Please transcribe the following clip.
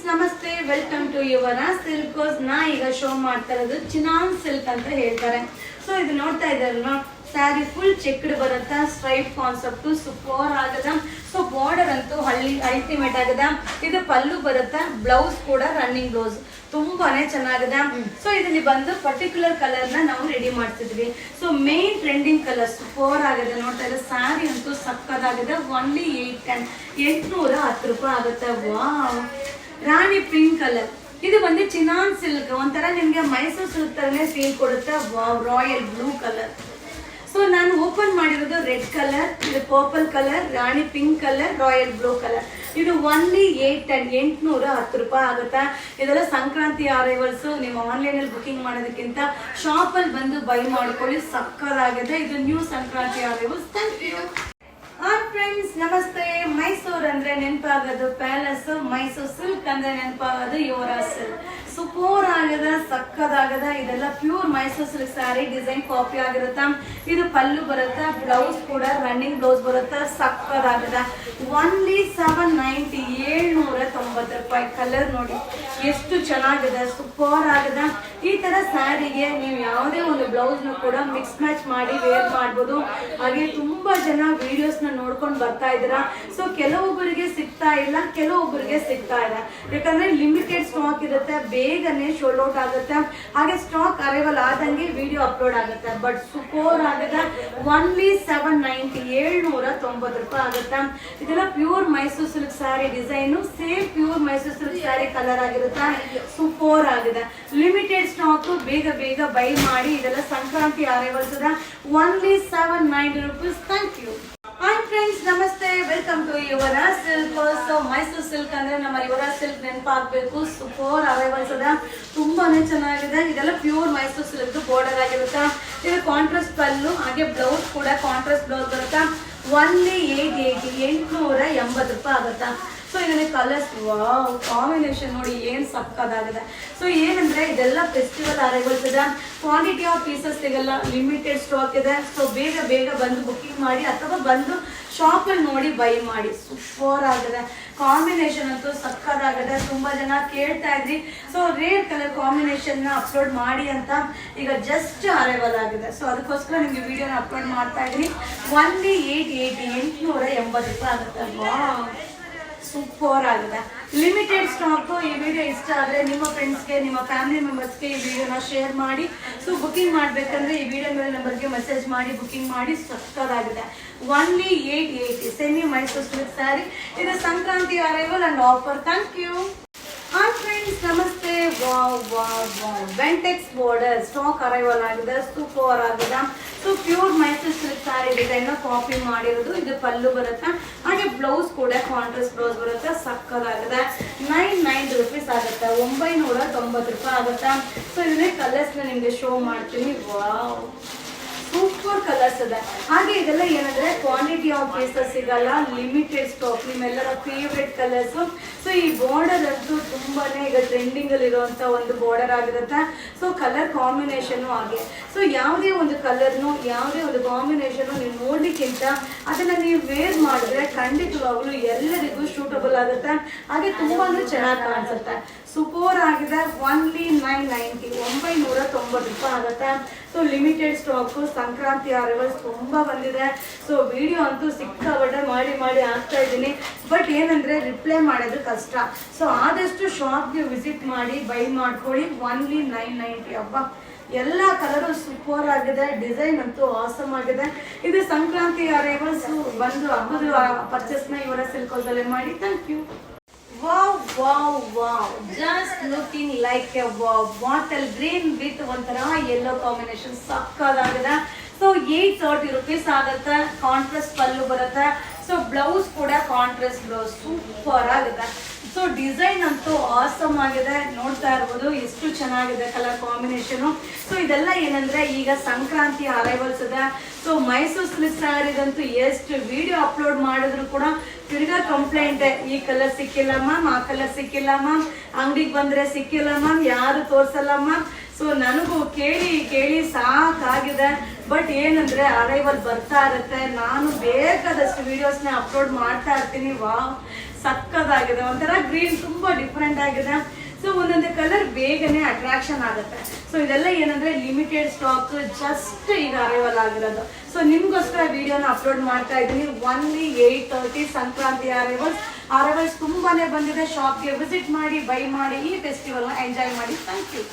ನಮಸ್ತೆ, welcome to ಯುವರಾ ಸಿಲ್ಕೋಸ್. ನಾ ಈಗ ಶೋ ಮಾಡ್ತಾ ಇರೋದು ಚಿನಾನ್ ಸಿಲ್ಕ್ ಅಂತ ಹೇಳ್ತಾರೆ. ಸೊ ಇದು ನೋಡ್ತಾ ಇದ್ದಾರಲ್ವಾ, ಸ್ಯಾರಿ ಫುಲ್ ಚೆಕ್ಡ್ ಬರುತ್ತಾ, ಸ್ಟ್ರೈಪ್ ಕಾನ್ಸೆಪ್ಟ್ ಸೂಪರ್ ಆಗದ. ಸೊ ಬಾರ್ಡರ್ ಅಂತೂ ಅಲ್ಟಿಮೇಟ್ ಆಗದ. ಇದು ಪಲ್ಲು ಬರುತ್ತಾ, ಬ್ಲೌಸ್ ಕೂಡ ರನ್ನಿಂಗ್ ಬ್ಲೌಸ್ ತುಂಬಾನೇ ಚೆನ್ನಾಗಿದೆ. ಸೊ ಇದರಲ್ಲಿ ಬಂದು ಪರ್ಟಿಕ್ಯುಲರ್ ಕಲರ್ ನ ನಾವು ರೆಡಿ ಮಾಡ್ತಿದ್ವಿ. So main trending colour super ಆಗಿದೆ. ನೋಡ್ತಾ ಇದ್ರೆ ಸ್ಯಾರಿ ಅಂತೂ ಸಕ್ಕದಾಗಿದೆ. ಓನ್ಲಿ 810 ರೂಪಾಯಿ ಆಗುತ್ತೆ. Wow, rani pink colour. ಇದು ಬಂದು ಚಿನಾನ್ ಸಿಲ್ಕ್, ಒಂಥರ ನಿಮ್ಗೆ ಮೈಸೂರು ಸಿಲ್ಕ್ ತರನೇ ಫೀಲ್ ಕೊಡುತ್ತೆ. Wow, royal blue colour. So ನಾನು ಓಪನ್ ಮಾಡಿರೋದು ರೆಡ್ ಕಲರ್, ಇದು purple colour, rani pink colour, royal blue colour. ಇದು ಓನ್ಲಿ 810 ರೂಪಾಯಿ ಆಗುತ್ತಾ. ಇದೆಲ್ಲ ಸಂಕ್ರಾಂತಿ ಅರೈವಲ್ಸ್. ನೀವು ಆನ್ಲೈನ್ ಅಲ್ಲಿ ಬುಕಿಂಗ್ ಮಾಡೋದಕ್ಕಿಂತ ಶಾಪ್ ಅಲ್ಲಿ ಬಂದು ಬೈ ಮಾಡ್ಕೊಳ್ಳಿ, ಸಕ್ಕದಾಗಿದೆ. ಇದು new Sankranti arrivals. Thank you. Friends ನಮಸ್ತೆ. ಮೈಸೂರು ಅಂದ್ರೆ ನೆನಪಾಗೋದು ಪ್ಯಾಲೇಸ್, ಮೈಸೂರು ಸಿಲ್ಕ್ ಅಂದ್ರೆ ನೆನಪಾಗೋದು ಯುವರಾ ಸಿಲ್ಕ್. ಸೂಪರ್ ಆಗದ, ಸಕ್ಕದಾಗದ. ಇದೆಲ್ಲ pure Mysore silk saree design copy ಆಗಿರುತ್ತಾ. ಇದು ಪಲ್ಲು ಬರುತ್ತಾ, ಬ್ಲೌಸ್ ಕೂಡ ರನ್ನಿಂಗ್ ಬ್ಲೌಸ್ ಬರುತ್ತಾ, ಸಕ್ಕದಾಗದ. ಓನ್ಲಿ 790, 790 ರೂಪಾಯಿ. ಕಲರ್ ನೋಡಿ ಎಷ್ಟು ಚೆನ್ನಾಗಿದೆ, ಸೂಪರ್ ಆಗದ. ಈ ತರ ಸ್ಯಾರಿಗೆ ನೀವು ಯಾವುದೇ ಒಂದು ಬ್ಲೌಸ್ ನ ಕೂಡ ಮಿಕ್ಸ್ ಮ್ಯಾಚ್ ಮಾಡಿ ವೇರ್ ಮಾಡ್ಬೋದು. ಹಾಗೆ ತುಂಬಾ ಜನ ವಿಡಿಯೋಸ್ ನ ನೋಡ್ಕೊಂಡು ಬರ್ತಾ ಇದ್ದೀರಾ. ಸೊ ಕೆಲವೊಬ್ಬರಿಗೆ ಸಿಗ್ತಾ ಇಲ್ಲ, ಕೆಲವೊಬ್ಬರಿಗೆ ಸಿಗ್ತಾ ಇದೆ. ಯಾಕಂದ್ರೆ ಲಿಮಿಟೆಡ್ ಸ್ಟಾಕ್ ಇರುತ್ತೆ, ಬೇಗನೆ ಶೋಲ್ಡ್ ಔಟ್ ಆಗುತ್ತೆ. ಹಾಗೆ ಸ್ಟಾಕ್ ಅರೈವಲ್ ಆದಂಗೆ ವಿಡಿಯೋ ಅಪ್ಲೋಡ್ ಆಗುತ್ತೆ. ಬಟ್ ಸೂಪರ್ ಆಗುತ್ತೆ. ಓನ್ಲಿ 790, 790 ರೂಪಾಯಿ ಆಗುತ್ತೆ. ಇದೆಲ್ಲ pure Mysore silk saree design, same pure Mysore silk saree colour ಆಗಿರುತ್ತೆ. ಸೂಪರ್ ಆಗಿದೆ. ಲಿಮಿಟೆಡ್ ಸ್ಟಾಕ್, ಬೇಗ ಬೇಗ ಬೈ ಮಾಡಿ. ಇದೆಲ್ಲ ಸಂಕ್ರಾಂತಿ ಅರೈವಲ್ಸ್ ಇದೆ. Only 790 rupees. Thank you. Hi friends ನಮಸ್ತೆ, welcome to Yuvara silk. So Mysore silk ಅಂದ್ರೆ ನಮ್ಮ ಯುವರಾ ಸಿಲ್ಕ್ ನೆನಪಾಗಬೇಕು. ಸೂಪರ್ ಅರೈವಲ್ಸ್ ಅದ, ತುಂಬಾನೇ ಚೆನ್ನಾಗಿದೆ. ಇದೆಲ್ಲ ಪ್ಯೂರ್ ಮೈಸೂರು ಸಿಲ್ಕ್ ಬಾರ್ಡರ್ ಆಗಿರುತ್ತೆ. ಇದು ಕಾಂಟ್ರಾಸ್ಟ್ ಪಲ್ಲು, ಹಾಗೆ ಬ್ಲೌಸ್ ಕೂಡ ಕಾಂಟ್ರಾಸ್ಟ್ ಬ್ಲೌಸ್ ಬರುತ್ತಾ. ಓನ್ಲಿ 880 ರೂಪಾಯಿ ಆಗುತ್ತಾ. ಸೊ ಇದರಲ್ಲಿ ಕಲರ್ಸ್, ವಾವ್, ಕಾಂಬಿನೇಷನ್ ನೋಡಿ ಏನ್ ಸಕ್ಕದಾಗಿದೆ. ಸೊ ಏನಂದ್ರೆ ಇದೆಲ್ಲ ಫೆಸ್ಟಿವಲ್ ಅರೈವಲ್ಸ್ ಇದೆ. ಕ್ವಾಂಟಿಟಿ ಆಫ್ ಪೀಸಸ್ ಸಿಗಲ್ಲ, ಲಿಮಿಟೆಡ್ ಸ್ಟಾಕ್ ಇದೆ. ಸೊ ಬೇಗ ಬೇಗ ಬಂದು ಬುಕಿಂಗ್ ಮಾಡಿ ಅಥವಾ ಬಂದು ಶಾಪ್ ಅಲ್ಲಿ ನೋಡಿ ಬೈ ಮಾಡಿ. ಸೂಪರ್ ಆಗಿದೆ. ಕಾಂಬಿನೇಷನ್ ಅಂತೂ ಸಕ್ಕದಾಗಿದೆ. ತುಂಬಾ ಜನ ಕೇಳ್ತಾ ಇದ್ರಿ, ಸೊ ರೇರ್ ಕಲರ್ ಕಾಂಬಿನೇಷನ್ ನ ಅಪ್ಲೋಡ್ ಮಾಡಿ ಅಂತ. ಈಗ ಜಸ್ಟ್ ಅರೈವಲ್ ಆಗಿದೆ. ಸೊ ಅದಕ್ಕೋಸ್ಕರ ನಿಮ್ಗೆ ವಿಡಿಯೋನ ಅಪ್ಲೋಡ್ ಮಾಡ್ತಾ ಇದ್ದೀನಿ. ಓನ್ಲಿ 880 ರೂಪಾಯಿ ಆಗುತ್ತೆ. ವಾವ್, ಸೂಪರ್ ಆಗಿದೆ. Limited stock. ಈ ವಿಡಿಯೋ ಇಷ್ಟ ಆದರೆ ನಿಮ್ಮ ಫ್ರೆಂಡ್ಸ್ಗೆ, ನಿಮ್ಮ ಫ್ಯಾಮಿಲಿ ಮೆಂಬರ್ಸ್ಗೆ ಈ ವಿಡಿಯೋನ ಶೇರ್ ಮಾಡಿ. ಸೊ ಬುಕಿಂಗ್ ಮಾಡಬೇಕಂದ್ರೆ ಈ ವಿಡಿಯೋ ಮೇಲೆ ನಂಬರ್ಗೆ ಮೆಸೇಜ್ ಮಾಡಿ ಬುಕಿಂಗ್ ಮಾಡಿ. ಸಕ್ಕದಾಗಿದೆ. Only 880 semi Mysore silk saree. ಇದು Sankranti arrival and offer. Thank you. Hi friends ನಮಸ್ತೆ. ವಾವ್ ವಾವ್ ವಾವ್, ವೆಂಟೆಕ್ಸ್ ಬಾರ್ಡರ್ ಸ್ಟಾಕ್ ಅರೈವಲ್ ಆಗಿದೆ. ಸೂಪರ್ ಆಗಿದೆ. So pure Mysore silk saree design copy ಮಾಡಿರೋದು. ಇದು ಪಲ್ಲು ಬರುತ್ತೆ, ಹಾಗೆ ಬ್ಲೌಸ್ ಕೂಡ ಕಾಂಟ್ರಾಸ್ಟ್ ಬ್ಲೌಸ್ ಬರುತ್ತೆ. ಸಕ್ಕದಾಗಿದೆ. 990 ರೂಪೀಸ್ ಆಗುತ್ತೆ. 990 ರೂಪಾಯಿ ಆಗುತ್ತೆ. ಸೊ ಇದನ್ನೇ ಕಲರ್ಸ್ ನಿಮ್ಗೆ ಶೋ ಮಾಡ್ತೀನಿ. ವಾವ್, ಸೂಪರ್ ಕಲರ್ಸ್ ಇದೆ. ಹಾಗೆ ಇದೆಲ್ಲ ಏನಂದ್ರೆ ಕ್ವಾಂಟಿಟಿ ಆಫ್ ಪೀಸಸ್ ಸಿಗಲ್ಲ, ಲಿಮಿಟೆಡ್ ಸ್ಟಾಕ್. ನಿಮ್ಮೆಲ್ಲರ ಫೇವ್ರೆಟ್ ಕಲರ್ಸ್. ಸೊ ಈ ಬಾರ್ಡರ್ ಅಂತೂ ತುಂಬಾನೇ ಈಗ ಟ್ರೆಂಡಿಂಗ್ ಅಲ್ಲಿ ಇರುವಂತ ಒಂದು ಬಾರ್ಡರ್ ಆಗಿರುತ್ತೆ. ಸೊ ಕಲರ್ ಕಾಂಬಿನೇಷನ್ ಹಾಗೆ. ಸೊ ಯಾವುದೇ ಒಂದು ಕಲರ್ನು, ಯಾವುದೇ ಒಂದು ಕಾಂಬಿನೇಷನ್ ನೀವು ನೋಡ್ಲಿಕ್ಕಿಂತ ಅದನ್ನ ನೀವು ವೇರ್ ಮಾಡಿದ್ರೆ ಖಂಡಿತವಾಗ್ಲೂ ಎಲ್ಲರಿಗೂ ಸೂಟಬಲ್ ಆಗುತ್ತೆ. ಹಾಗೆ ತುಂಬಾನೇ ಚೆನ್ನಾಗಿ ಕಾಣಿಸುತ್ತೆ. ಸೂಪರ್ ಆಗಿದೆ. ಓನ್ಲಿ 990, 990 ರೂಪಾಯಿ ಆಗುತ್ತೆ. So limited stock. Sankranti arrivals ತುಂಬಾ ಬಂದಿದೆ. ಸೊ ವಿಡಿಯೋ ಅಂತೂ ಸಿಕ್ಕಾಪಟ್ಟೆ ಮಾಡಿ ಆಗ್ತಾ ಇದ್ದೀನಿ. ಬಟ್ ಏನಂದ್ರೆ ರಿಪ್ಲೈ ಮಾಡೋದು ಕಷ್ಟ. ಸೊ ಆದಷ್ಟು ಶಾಪ್ಗೆ ವಿಸಿಟ್ ಮಾಡಿ ಬೈ ಮಾಡ್ಕೊಳ್ಳಿ. ಓನ್ಲಿ 990. ಹಬ್ಬ, ಎಲ್ಲ ಕಲರು ಸೂಪರ್ ಆಗಿದೆ. ಡಿಸೈನ್ ಅಂತೂ ಆಸಮ್ ಆಗಿದೆ. ಇದು ಸಂಕ್ರಾಂತಿ ಅರೈವಲ್ಸ್. ಬಂದು ಹಬ್ಬದ ಪರ್ಚೇಸ್ ನ ಯುವರಾ ಸಿಲ್ಕ್ ಹೌಸಲ್ಲೇ ಮಾಡಿ. Thank you. Wow, wow, wow, just looking like a wow, bottle green with ಒಂಥರ yellow combination. ಸಕ್ಕದಾಗಿದೆ. ಸೊ 830 ರೂಪೀಸ್ ಆಗುತ್ತೆ. ಕಾಂಟ್ರಾಸ್ಟ್ ಪಲ್ಲು ಬರುತ್ತೆ. ಸೊ ಬ್ಲೌಸ್ ಕೂಡ ಕಾಂಟ್ರಾಸ್ಟ್ ಬ್ಲೌಸ್. ಸೂಪರ್ ಆಗಿದೆ. ಸೊ ಡಿಸೈನ್ ಅಂತೂ ಆಸಮ್ ಆಗಿದೆ. ನೋಡ್ತಾ ಇರ್ಬೋದು ಎಷ್ಟು ಚೆನ್ನಾಗಿದೆ ಕಲರ್ ಕಾಂಬಿನೇಷನ್. ಸೊ ಇದೆಲ್ಲ ಏನಂದ್ರೆ ಈಗ ಸಂಕ್ರಾಂತಿ ಅರೈವಲ್ಸ್ ಇದೆ. ಸೊ ಮೈಸೂರು ಸಿಲ್ಕ್ ಸ್ಯಾರಿದಂತೂ ಎಷ್ಟು ವಿಡಿಯೋ ಅಪ್ಲೋಡ್ ಮಾಡಿದ್ರು ಕೂಡ ತಿರ್ಗಾ ಕಂಪ್ಲೇಂಟ್, ಈ ಕಲರ್ ಸಿಕ್ಕಿಲ್ಲ ಮ್ಯಾಮ್, ಆ ಕಲರ್ ಸಿಕ್ಕಿಲ್ಲ ಮ್ಯಾಮ್, ಅಂಗಡಿಗೆ ಬಂದ್ರೆ ಸಿಕ್ಕಿಲ್ಲ ಮ್ಯಾಮ್, ಯಾರು ತೋರ್ಸಲ್ಲ ಮ್ಯಾಮ್. ಸೊ ನನಗೂ ಕೇಳಿ ಸಾಕಾಗಿದೆ. ಬಟ್ ಏನಂದ್ರೆ ಅರೈವಲ್ ಬರ್ತಾ ಇರುತ್ತೆ. ನಾನು ಬೇಕಾದಷ್ಟು ವಿಡಿಯೋಸ್ನ ಅಪ್ಲೋಡ್ ಮಾಡ್ತಾ ಇರ್ತೀನಿ. ವಾವ್, ಸಕ್ಕದಾಗಿದೆ, ಒಂಥರ ಗ್ರೀನ್ ತುಂಬಾ ಡಿಫ್ರೆಂಟ್ ಆಗಿದೆ. ಸೊ ಒಂದೊಂದು ಕಲರ್ ಬೇಗನೆ ಅಟ್ರಾಕ್ಷನ್ ಆಗುತ್ತೆ. ಸೊ ಇದೆಲ್ಲ ಏನಂದ್ರೆ ಲಿಮಿಟೆಡ್ ಸ್ಟಾಕ್, ಜಸ್ಟ್ ಈಗ ಅರೈವಲ್ ಆಗಿರೋದು. ಸೊ ನಿಮ್ಗೋಸ್ಕರ ವಿಡಿಯೋನ ಅಪ್ಲೋಡ್ ಮಾಡ್ತಾ ಇದ್ದೀನಿ. ಓನ್ಲಿ 8:30 ಸಂಕ್ರಾಂತಿ ಅರೈವಲ್ಸ್ ತುಂಬಾನೇ ಬಂದಿದೆ. ಶಾಪ್ಗೆ ವಿಸಿಟ್ ಮಾಡಿ, ಬೈ ಮಾಡಿ, ಈ ಫೆಸ್ಟಿವಲ್ನ ಎಂಜಾಯ್ ಮಾಡಿ. Thank you.